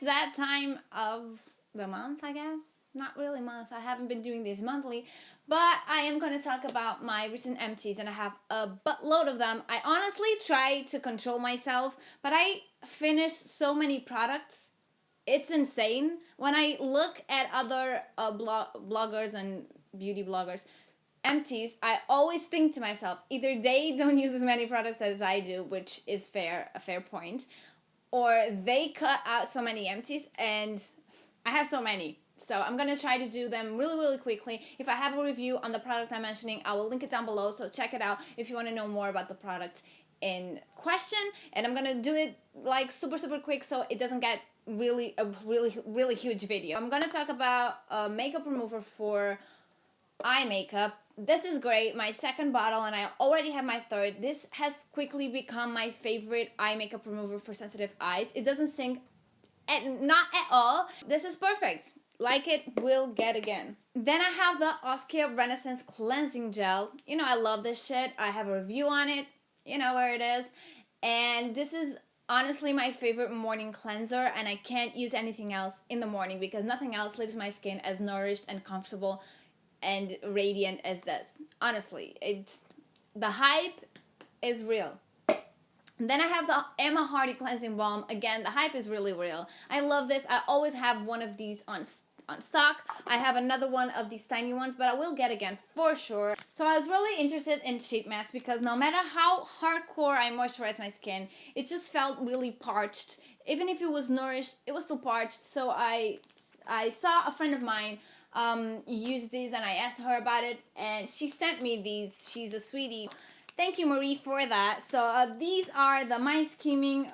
that time of the month, I guess. Not really month. I haven't been doing this monthly, but I am going to talk about my recent empties, and I have a buttload of them. I honestly try to control myself, but I finished so many products. It's insane. When I look at other bloggers and beauty bloggers empties, I always think to myself, either they don't use as many products as I do, which is a fair point, or they cut out so many empties, and I have so many. So I'm going to try to do them really, really quickly. If I have a review on the product I'm mentioning, I will link it down below, so check it out if you want to know more about the product in question. And I'm going to do it like super, super quick so it doesn't get really huge video. I'm going to talk about a makeup remover for eye makeup. This is great, my second bottle, and I already have my third. This has quickly become my favorite eye makeup remover for sensitive eyes. It doesn't stink, not at all. This is perfect. Like it, will get again. Then I have the Oskia Renaissance Cleansing Gel. You know I love this shit. I have a review on it. You know where it is. And this is honestly my favorite morning cleanser, and I can't use anything else in the morning because nothing else leaves my skin as nourished and comfortable and radiant as this. Honestly, the hype is real. Then I have the Emma Hardy Cleansing Balm. Again, the hype is really real. I love this. I always have one of these on stock. I have another one of these tiny ones, but I will get again for sure. So I was really interested in sheet masks because no matter how hardcore I moisturize my skin, it just felt really parched. Even if it was nourished, it was still parched. So I saw a friend of mine use these, and I asked her about it, and she sent me these. She's a sweetie. Thank you, Marie, for that. So these are the My Scheming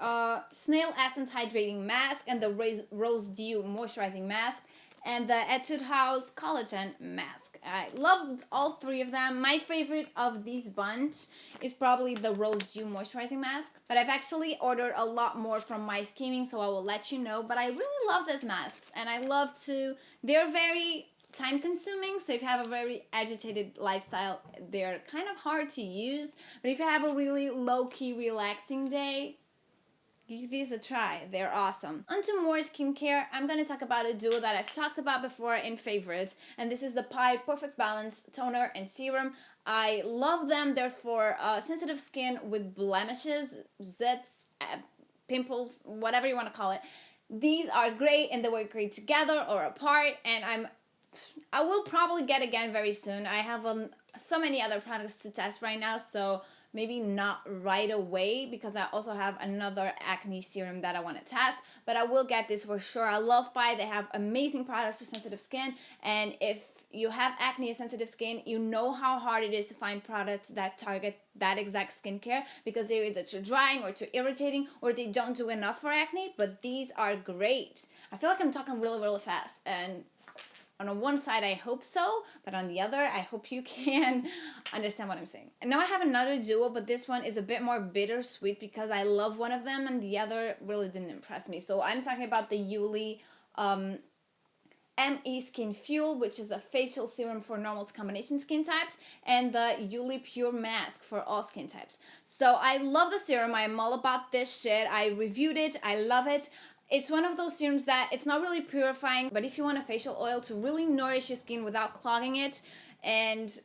Snail Essence Hydrating Mask and the Rose Dew Moisturizing Mask and the Etude House Collagen Mask. I loved all three of them. My favorite of these bunch is probably the Rose Dew Moisturizing Mask, but I've actually ordered a lot more from My Scheming, so I will let you know. But I really love these masks, and I love to, they're very time consuming, so if you have a very agitated lifestyle, they're kind of hard to use, but if you have a really low-key relaxing day, give these a try. They're awesome. Onto more skincare. I'm going to talk about a duo that I've talked about before in favorites, and this is the Pi Perfect Balance Toner and Serum. I love them. They're for sensitive skin with blemishes, zits, pimples, whatever you want to call it. These are great, and they work great together or apart, and I will probably get again very soon. I have so many other products to test right now, so maybe not right away because I also have another acne serum that I want to test, but I will get this for sure. I love Pi. They have amazing products for sensitive skin, and if you have acne and sensitive skin, you know how hard it is to find products that target that exact skincare because they're either too drying or too irritating or they don't do enough for acne, but these are great. I feel like I'm talking really fast, and on one side, I hope so, but on the other, I hope you can understand what I'm saying. And now I have another duo, but this one is a bit more bittersweet because I love one of them and the other really didn't impress me. So I'm talking about the Yuly ME Skin Fuel, which is a facial serum for normal to combination skin types, and the Yuly Pure Mask for all skin types. So I love the serum. I'm all about this shit. I reviewed it. I love it. It's one of those serums that it's not really purifying, but if you want a facial oil to really nourish your skin without clogging it and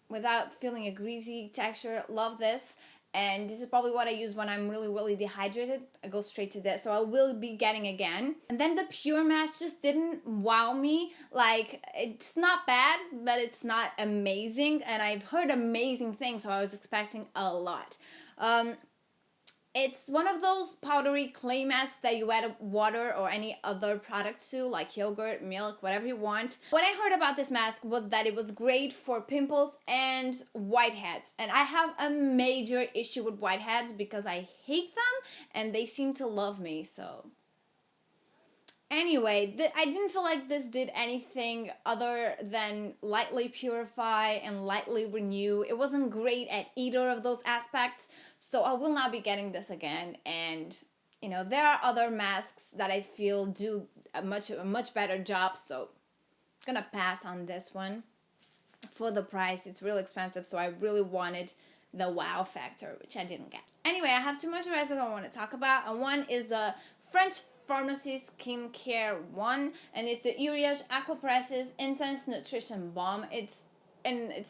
without feeling a greasy texture, love this. And this is probably what I use when I'm really dehydrated. I go straight to this, so I will be getting again. And then the Pure Mask just didn't wow me. Like, it's not bad, but it's not amazing, and I've heard amazing things, so I was expecting a lot. It's one of those powdery clay masks that you add water or any other product to, like yogurt, milk, whatever you want. What I heard about this mask was that it was great for pimples and whiteheads. And I have a major issue with whiteheads because I hate them and they seem to love me, so... Anyway, I didn't feel like this did anything other than lightly purify and lightly renew. It wasn't great at either of those aspects, so I will not be getting this again. And, you know, there are other masks that I feel do a much better job, so I'm gonna pass on this one. For the price, it's real expensive, so I really wanted the wow factor, which I didn't get. Anyway, I have two moisturizers I want to talk about, and one is the French pharmacy skincare one, and it's the Uriage Aqua Presses Intense Nutrition Balm. It's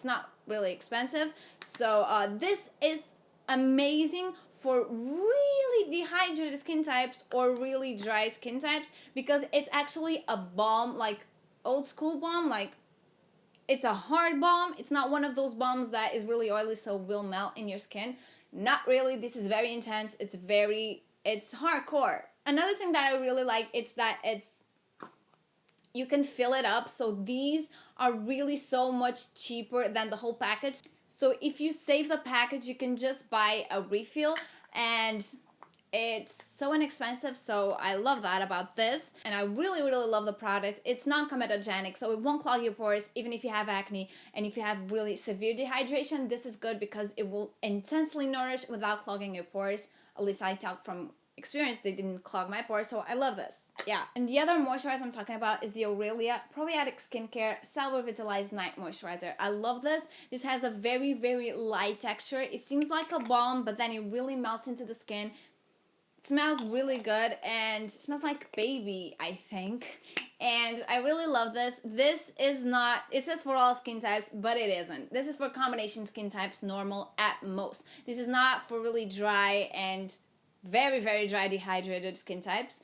not really expensive, so this is amazing for really dehydrated skin types or really dry skin types, because it's actually a balm, like old school balm, like it's a hard balm. It's not one of those balms that is really oily so will melt in your skin. Not really. This is very intense. It's hardcore. Another thing that I really like is that you can fill it up. So these are really so much cheaper than the whole package. So if you save the package, you can just buy a refill, and it's so inexpensive. So I love that about this, and I really love the product. It's non-comedogenic, so it won't clog your pores even if you have acne, and if you have really severe dehydration, this is good because it will intensely nourish without clogging your pores. At least I talk from experience, they didn't clog my pores, so I love this. Yeah. And the other moisturizer I'm talking about is the Aurilia Probiotic Skincare Cell Revitalized Night Moisturizer. I love this. This has a very light texture. It seems like a balm, but then it really melts into the skin. It smells really good, and it smells like baby, I think. And I really love this. This is not, it says for all skin types, but it isn't. This is for combination skin types, normal at most. This is not for really dry and very dry dehydrated skin types.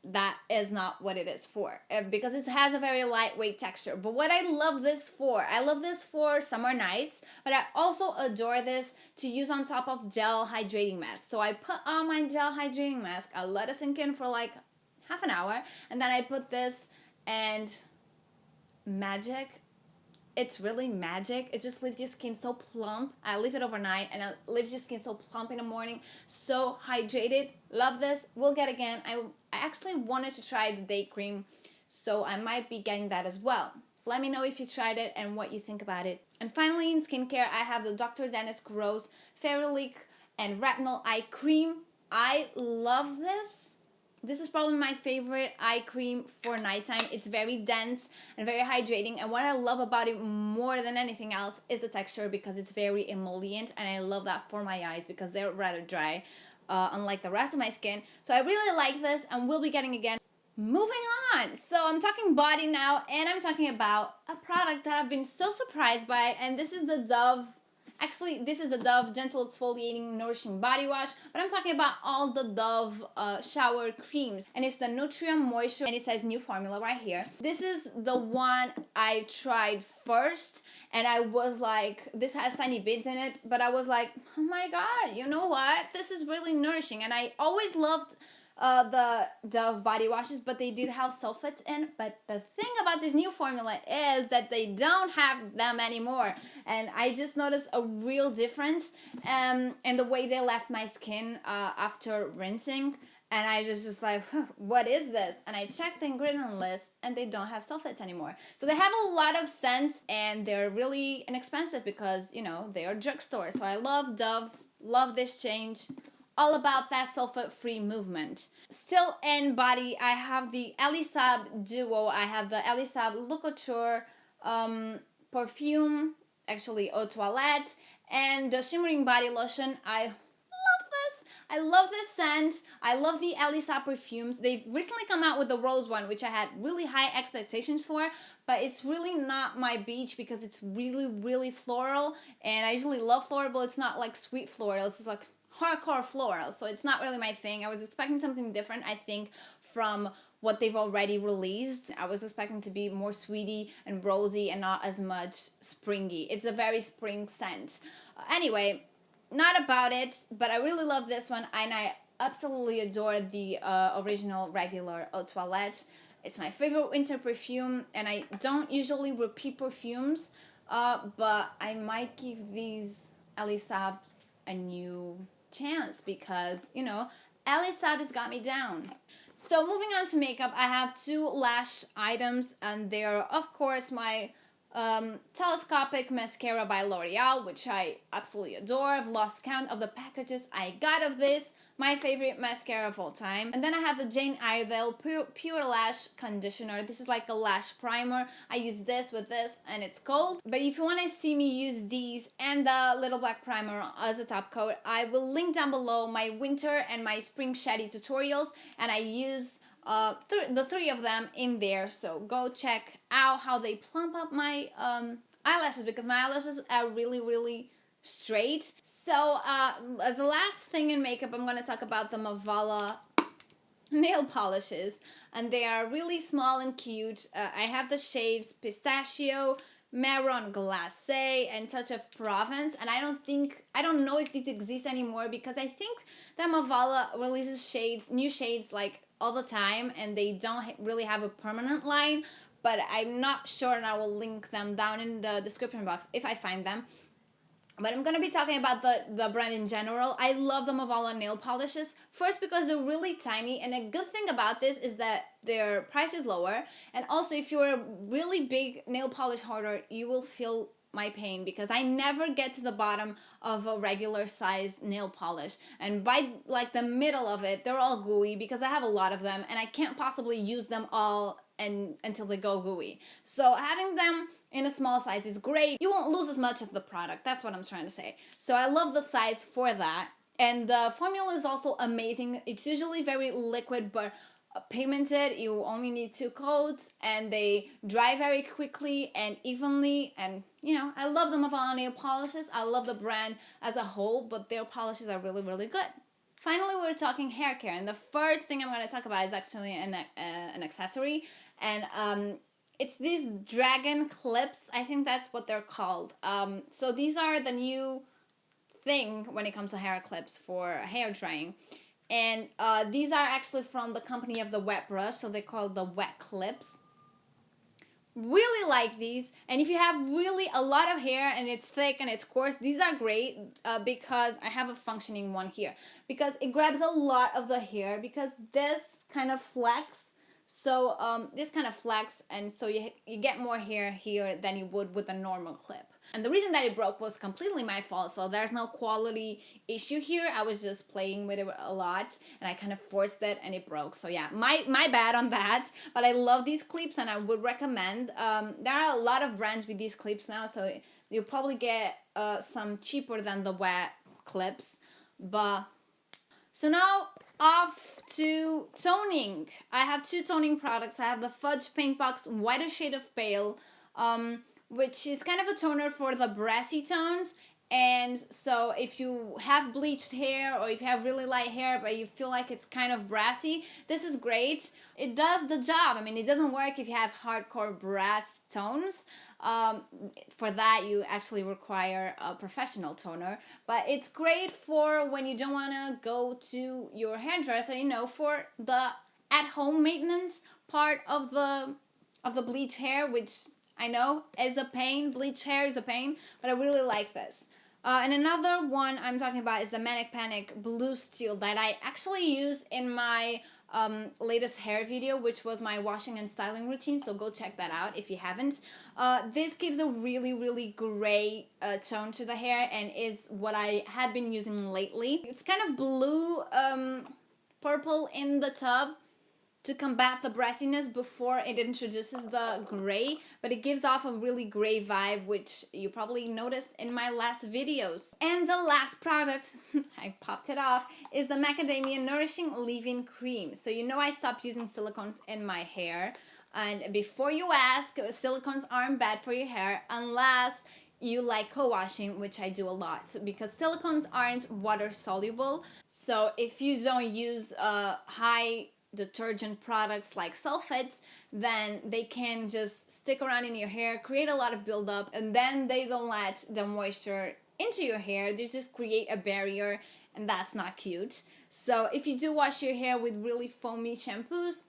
That is not what it is for, because it has a very lightweight texture. But what I love this for summer nights, but I also adore this to use on top of gel hydrating mask. So I put on my gel hydrating mask, I let it sink in for like half an hour, and then I put this, and magic. It's really magic. It just leaves your skin so plump. I leave it overnight, and it leaves your skin so plump in the morning, so hydrated. Love this. Will get again. I actually wanted to try the day cream, so I might be getting that as well. Let me know if you tried it and what you think about it. And finally, in skincare, I have the Dr. Dennis Gross Ferulic and Retinol Eye Cream. I love this. This is probably my favorite eye cream for nighttime. It's very dense and very hydrating, and what I love about it more than anything else is the texture, because it's very emollient, and I love that for my eyes because they're rather dry, unlike the rest of my skin. So I really like this, and will be getting again. Moving on, so I'm talking body now, and I'm talking about a product that I've been so surprised by, and this is the Dove. Actually, this is the Dove Gentle Exfoliating Nourishing Body Wash, but I'm talking about all the Dove shower creams. And it's the Nutrium Moisture, and it says new formula right here. This is the one I tried first, and I was like, this has tiny beads in it, but I was like, oh my god, you know what? This is really nourishing, and I always loved the Dove body washes, but they did have sulfates in. But the thing about this new formula is that they don't have them anymore, and I just noticed a real difference in the way they left my skin after rinsing. And I was just like, huh, what is this? And I checked the ingredient list, and they don't have sulfates anymore. So they have a lot of scents, and they're really inexpensive because, you know, they are drugstore. So I love Dove, love this change. All about that sulfate-free movement. Still in body, I have the Elie Saab Duo. I have the Elie Saab Le Couture perfume, actually eau toilette, and the shimmering body lotion. I love this scent. I love the Elie Saab perfumes. They've recently come out with the rose one, which I had really high expectations for, but it's really not my beach because it's really floral, and I usually love floral, but it's not like sweet floral. It's just like hardcore floral, so it's not really my thing. I was expecting something different, I think, from what they've already released. I was expecting to be more sweety and rosy and not as much springy. It's a very spring scent. Anyway, not about it, but I really love this one, and I absolutely adore the original regular eau toilette. It's my favorite winter perfume, and I don't usually repeat perfumes, but I might give these Elie Saab a new chance because, you know, Elie Saab has got me down. So moving on to makeup, I have two lash items, and they're of course my telescopic mascara by L'Oreal, which I absolutely adore. I've lost count of the packages I got of this. My favorite mascara of all time. And then I have the Jane Iredale Pure Lash Conditioner. This is like a lash primer. I use this with this, and it's cold. But if you want to see me use these and the Little Black Primer as a top coat, I will link down below my winter and my spring shady tutorials. And I use the three of them in there. So go check out how they plump up my eyelashes, because my eyelashes are really, really straight. So as the last thing in makeup, I'm going to talk about the Mavala nail polishes, and they are really small and cute. I have the shades Pistachio, Marron Glacé, and Touch of Provence, and I don't know if these exist anymore, because I think that Mavala releases new shades like all the time, and they don't really have a permanent line, but I'm not sure, and I will link them down in the description box if I find them. But I'm going to be talking about the brand in general. I love the Mavala nail polishes. First, because they're really tiny. And a good thing about this is that their price is lower. And also, if you're a really big nail polish hoarder, you will feel my pain, because I never get to the bottom of a regular sized nail polish. And by like the middle of it, they're all gooey, because I have a lot of them. And I can't possibly use them all until they go gooey. So having them in a small size is great. You won't lose as much of the product. That's what I'm trying to say. So I love the size for that. And the formula is also amazing. It's usually very liquid, but pigmented. You only need 2 coats, and they dry very quickly and evenly. And you know, I love the Mavala nail polishes. I love the brand as a whole, but their polishes are really, really good. Finally, we're talking hair care, and the first thing I'm going to talk about is actually an accessory, and it's these dragon clips. I think that's what they're called. So these are the new thing when it comes to hair clips for hair drying. And these are actually from the company of the wet brush, so they're called the wet clips. Really like these, and if you have really a lot of hair and it's thick and it's coarse, these are great because I have a functioning one here, because it grabs a lot of the hair, because this kind of flex. So this kind of flex, and so you get more hair here than you would with a normal clip. And the reason that it broke was completely my fault, so there's no quality issue here. I was just playing with it a lot, and I kind of forced it, and it broke. So yeah, my bad on that. But I love these clips, and I would recommend. There are a lot of brands with these clips now, so you'll probably get some cheaper than the wet clips. But so now off to toning. I have 2 toning products. I have the Fudge Paint Box Whiter Shade of Pale, which is kind of a toner for the brassy tones. And so if you have bleached hair, or if you have really light hair but you feel like it's kind of brassy, this is great. It does the job. I mean, it doesn't work if you have hardcore brass tones. For that, you actually require a professional toner, but it's great for when you don't want to go to your hairdresser, you know, for the at-home maintenance part of the bleach hair, which I know is a pain. Bleach hair is a pain, but I really like this. And another one I'm talking about is the Manic Panic Blue Steel that I actually used in my latest hair video, which was my washing and styling routine, so go check that out if you haven't. This gives a really, really gray tone to the hair, and is what I had been using lately. It's kind of blue, purple in the tub to combat the brassiness before it introduces the gray, but it gives off a really gray vibe, which you probably noticed in my last videos. And the last product, I popped it off, is the Macadamia Nourishing Leave-In Cream. So you know I stopped using silicones in my hair, and before you ask, silicones aren't bad for your hair unless you like co-washing, which I do a lot, because silicones aren't water soluble. So if you don't use high detergent products like sulfates, then they can just stick around in your hair, create a lot of buildup, and then they don't let the moisture into your hair. They just create a barrier, and that's not cute. So if you do wash your hair with really foamy shampoos,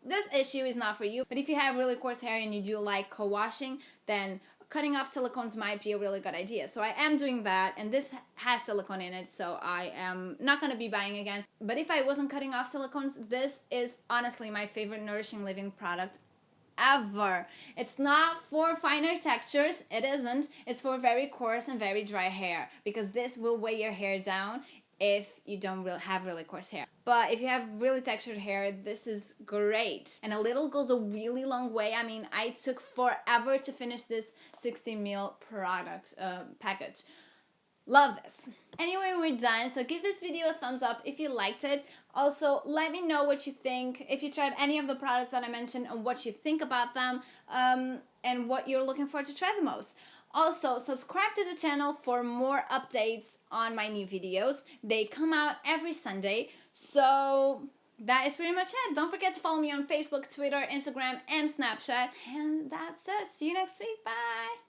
this issue is not for you. But if you have really coarse hair and you do like co-washing, then cutting off silicones might be a really good idea. So I am doing that, and this has silicone in it, so I am not going to be buying again. But if I wasn't cutting off silicones, this is honestly my favorite nourishing living product ever. It's not for finer textures, it isn't. It's for very coarse and very dry hair, because this will weigh your hair down if you don't have really coarse hair. But if you have really textured hair, this is great. And a little goes a really long way. I mean, I took forever to finish this 60 ml product package. Love this. Anyway, we're done. So give this video a thumbs up if you liked it. Also, let me know what you think, if you tried any of the products that I mentioned and what you think about them, and what you're looking for to try the most. Also, subscribe to the channel for more updates on my new videos. They come out every Sunday. So that is pretty much it. Don't forget to follow me on Facebook, Twitter, Instagram, and Snapchat. And that's it. See you next week. Bye.